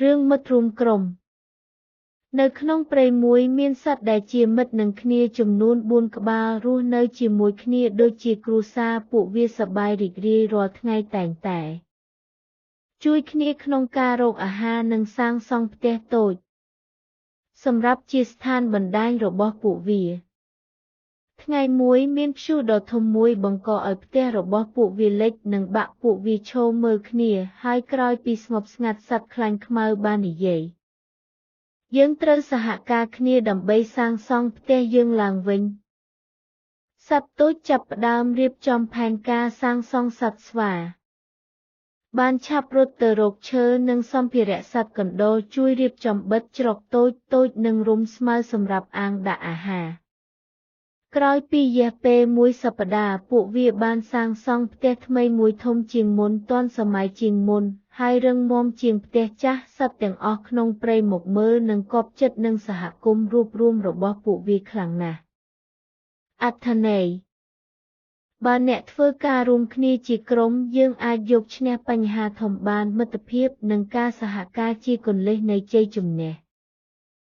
រឿងមិត្តរួមក្រុមនៅក្នុងព្រៃមួយមានសត្វដែលជាមិត្តនឹងគ្នាចំនួន4ក្បាលរស់នៅជាមួយគ្នាដូចជាគ្រួសារពួកវាសប្បាយរីករាយរាល់ថ្ងៃតែងតែជួយគ្នាក្នុងការរកអាហារនិងសាងសង់ផ្ទះតូចសម្រាប់ជាស្ថានបណ្តាញរបស់ពួកវាថ្ងៃមួយមានព្យុះដ៏ធំមួយបង្កឲ្យផ្ទះរបស់ពួកវាលិចនិងបាក់ពួកវាឈរមើលគ្នាហើយក្រោយពីស្ងប់ស្ងាត់សត្វខ្លាញ់ខ្មៅបាននិយាយយើងត្រូវសហការគ្នាដើម្បីសាងសង់ផ្ទះយើងឡើងវិញសត្វតូចចាប់ផ្ដើមរៀបចំផែនការសាងសង់សត្វស្វាបានឆាប់រត់ទៅរកឈើនិងសម្ភារៈសត្វកណ្តុរជួយរៀបចំបិទច្រកតូចៗនិងរុំស្មៅសម្រាប់អាងដាក់អាហារក្រោយពីរយៈពេលមួយសប្តាហ៍ពួកវាបានសាងសង់ផ្ទះថ្មីមួយធំជាងមុនទាន់សម័យជាងមុនហើយរឹងមាំជាងផ្ទះចាស់សត្វទាំងអស់ក្នុងព្រៃមកមើលនិងគាប់ចិត្តនឹងសហគមន៍រួបរួមរបស់ពួកវាខ្លាំងណាស់អត្ថន័យបើអ្នកធ្វើការរួមគ្នាជាក្រុមយើងអាចយកឈ្នះបញ្ហាធំបានមិត្តភាពនិងការសហការជាគន្លឹះនៃជ័យជំនះ